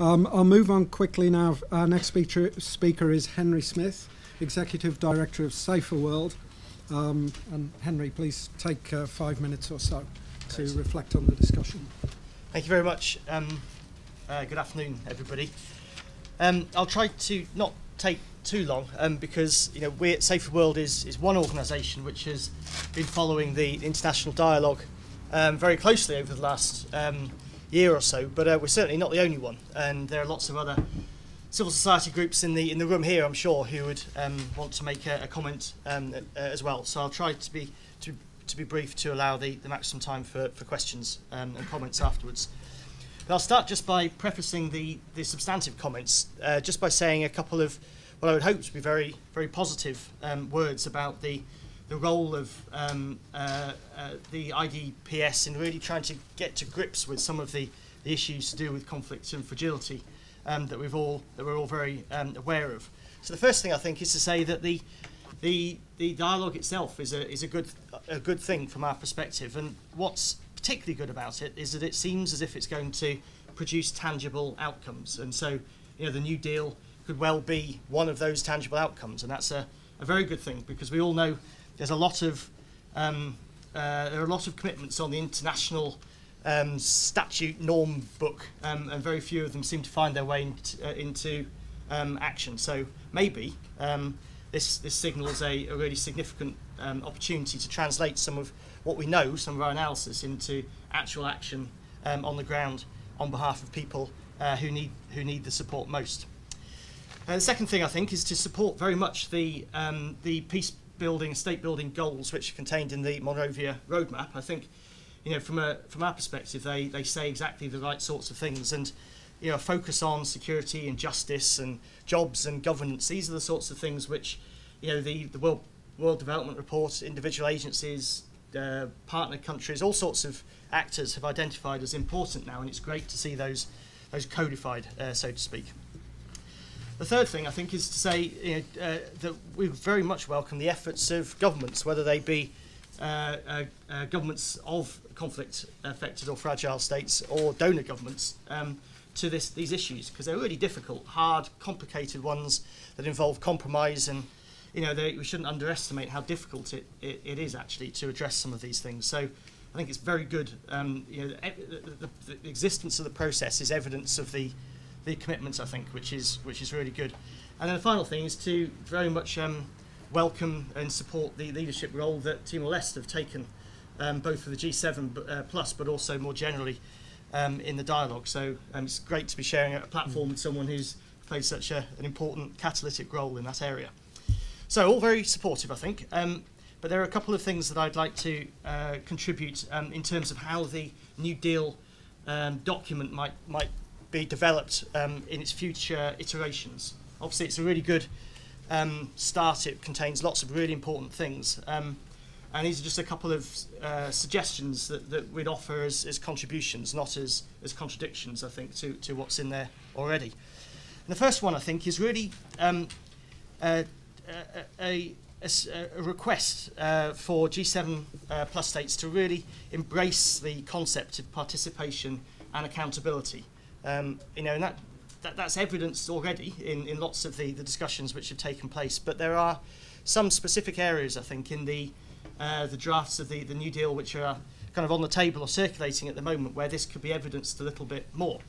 I'll move on quickly now. Our next speaker is Henry Smith, Executive Director of Saferworld. And Henry, please take 5 minutes or so to reflect on the discussion. Thank you very much. Good afternoon, everybody. I'll try to not take too long because we at Saferworld is one organisation which has been following the international dialogue very closely over the last year or so, but we're certainly not the only one, and there are lots of other civil society groups in the room here, I'm sure, who would want to make a comment as well. So I'll try to be brief to allow the maximum time for questions and comments afterwards. But I'll start just by prefacing the substantive comments, just by saying a couple of what I would hope to be very, very positive words about the role of the IDPS in really trying to get to grips with some of the issues to do with conflict and fragility that we're all very aware of. So the first thing I think is to say that the dialogue itself is a good thing from our perspective, and what's particularly good about it is that it seems as if it's going to produce tangible outcomes, and so the New Deal could well be one of those tangible outcomes, and that's a very good thing, because we all know there's a lot of there are a lot of commitments on the international statute norm book, and very few of them seem to find their way into action. So maybe this signals a really significant opportunity to translate some of what we know, some of our analysis, into actual action on the ground on behalf of people who need the support most. The second thing I think is to support very much the peace building, state building goals which are contained in the Monrovia roadmap. I think from our perspective they say exactly the right sorts of things, and a focus on security and justice and jobs and governance. These are the sorts of things which the World Development Report, individual agencies, partner countries, all sorts of actors have identified as important now, and it's great to see those codified, so to speak. The third thing I think is to say that we very much welcome the efforts of governments, whether they be governments of conflict-affected or fragile states, or donor governments, to these issues, because they're really difficult, hard, complicated ones that involve compromise, and we shouldn't underestimate how difficult it is actually to address some of these things. So I think it's very good. The existence of the process is evidence of the commitments, I think, which is really good. And then the final thing is to very much welcome and support the leadership role that Timor-Leste have taken, both for the G7 plus, but also more generally in the dialogue. So it's great to be sharing a platform with someone who's played such an important catalytic role in that area. So all very supportive, I think. But there are a couple of things that I'd like to contribute in terms of how the New Deal document might be developed in its future iterations. Obviously, it's a really good start. It contains lots of really important things. And these are just a couple of suggestions that we'd offer as contributions, not as contradictions, I think, to what's in there already. And the first one, I think, is really a request for G7 plus states to really embrace the concept of participation and accountability. And that's evidenced already in lots of the discussions which have taken place, but there are some specific areas, I think, in the drafts of the New Deal which are kind of on the table or circulating at the moment, where this could be evidenced a little bit more.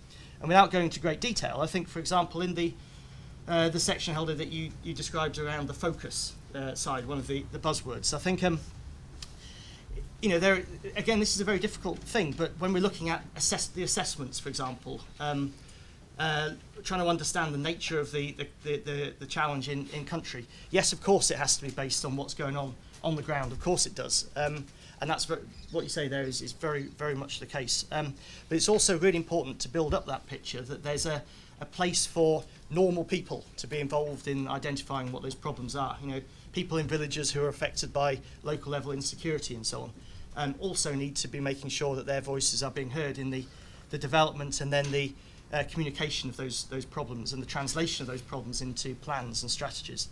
And without going into great detail, I think, for example, in the section, Helder, that you described around the focus side, one of the buzzwords, I think, there again, this is a very difficult thing, but when we're looking at the assessments, for example, trying to understand the nature of the challenge in country, yes, of course it has to be based on what's going on the ground, of course it does, and that's what you say there is very, very much the case. But it's also really important to build up that picture that there's a place for normal people to be involved in identifying what those problems are. People in villages who are affected by local level insecurity and so on, also need to be making sure that their voices are being heard in the development and then the communication of those problems and the translation of those problems into plans and strategies.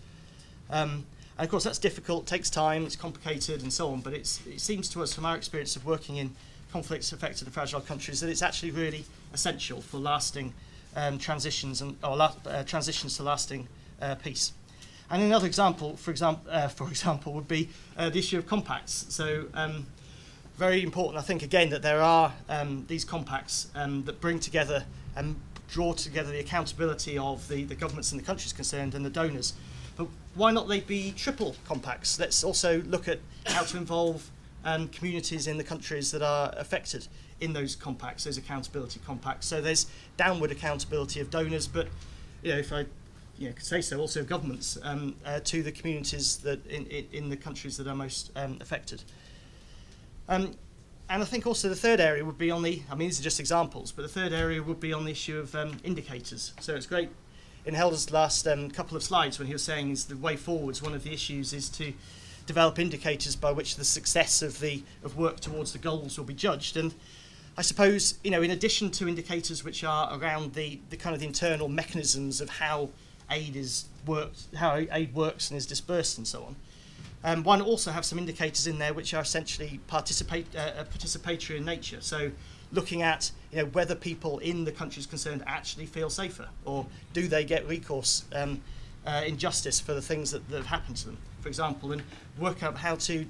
And of course that's difficult, takes time, it's complicated and so on, but it seems to us from our experience of working in conflicts affected and fragile countries that it's actually really essential for lasting transitions transitions to lasting peace. And another example, for example, would be the issue of compacts. So very important, I think, again, that there are these compacts that bring together and draw together the accountability of the governments and the countries concerned and the donors. But why not they be triple compacts? Let's also look at how to involve communities in the countries that are affected in those compacts, those accountability compacts. So there's downward accountability of donors, but if I could say so, also governments to the communities that in the countries that are most affected. And I think also the third area would be on the, these are just examples, but the third area would be on the issue of indicators. So it's great in Helder's last couple of slides when he was saying is the way forwards, one of the issues is to develop indicators by which the success of work towards the goals will be judged. And I suppose, in addition to indicators which are around the kind of the internal mechanisms of how aid works and is dispersed and so on, one also have some indicators in there which are essentially participatory in nature. So looking at whether people in the countries concerned actually feel safer, or do they get recourse in justice for the things that have happened to them, for example, and work out how to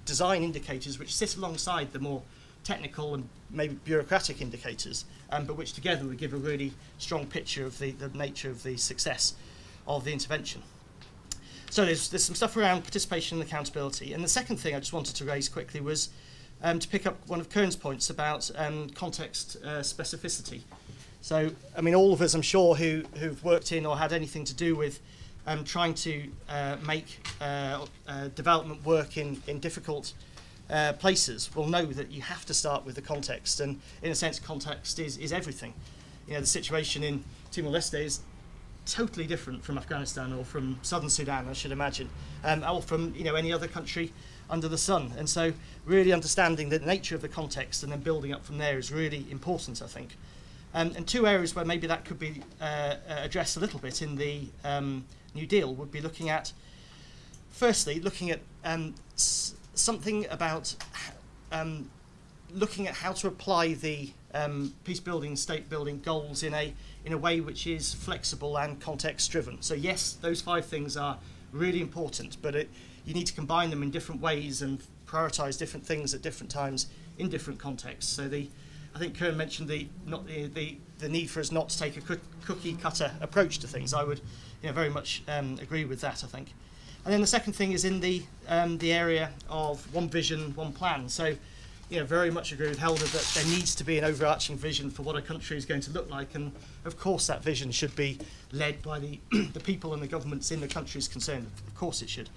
design indicators which sit alongside the more technical and maybe bureaucratic indicators, but which together would give a really strong picture of the nature of the success of the intervention. So there's some stuff around participation and accountability. And the second thing I just wanted to raise quickly was to pick up one of Kern's points about context specificity. So, all of us, I'm sure, who've worked in or had anything to do with trying to make development work in difficult places will know that you have to start with the context, and in a sense context is everything. The situation in Timor-Leste is totally different from Afghanistan or from southern Sudan, I should imagine, or from any other country under the sun. And so really understanding the nature of the context and then building up from there is really important, I think. And two areas where maybe that could be addressed a little bit in the New Deal would be looking at, firstly, looking at something about looking at how to apply the peace building, state building goals in a way which is flexible and context driven. So yes, those 5 things are really important, but you need to combine them in different ways and prioritize different things at different times in different contexts. So I think Kern mentioned the need for us not to take a cookie cutter approach to things. I would very much agree with that, I think. And then the second thing is in the area of one vision, one plan. So, very much agree with Helder that there needs to be an overarching vision for what a country is going to look like, and of course that vision should be led by the people and the governments in the countries concerned. Of course it should.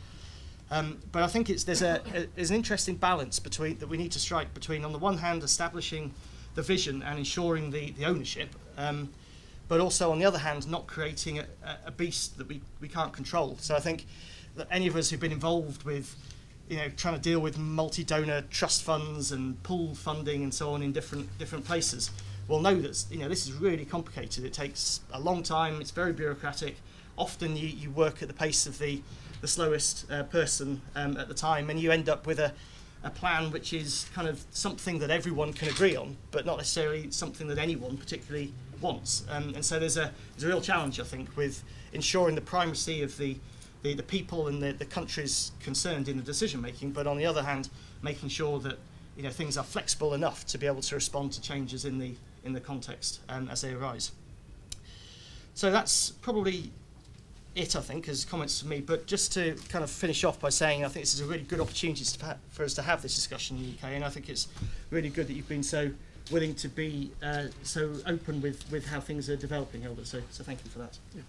But I think there's an interesting balance that we need to strike between, on the one hand, establishing the vision and ensuring the ownership, but also on the other hand, not creating a beast that we can't control. So I think that any of us who've been involved with trying to deal with multi-donor trust funds and pool funding and so on in different places will know that this is really complicated. It takes a long time, it's very bureaucratic. Often you work at the pace of the slowest person at the time, and you end up with a plan which is kind of something that everyone can agree on, but not necessarily something that anyone particularly wants. And so there's a real challenge, I think, with ensuring the primacy of the people and the countries concerned in the decision making, but on the other hand, making sure that things are flexible enough to be able to respond to changes in the context as they arise. So that's probably it, I think, as comments from me. But just to kind of finish off by saying, I think this is a really good opportunity for us to have this discussion in the UK, and I think it's really good that you've been so willing to be so open with how things are developing, Helder. So thank you for that. Yeah.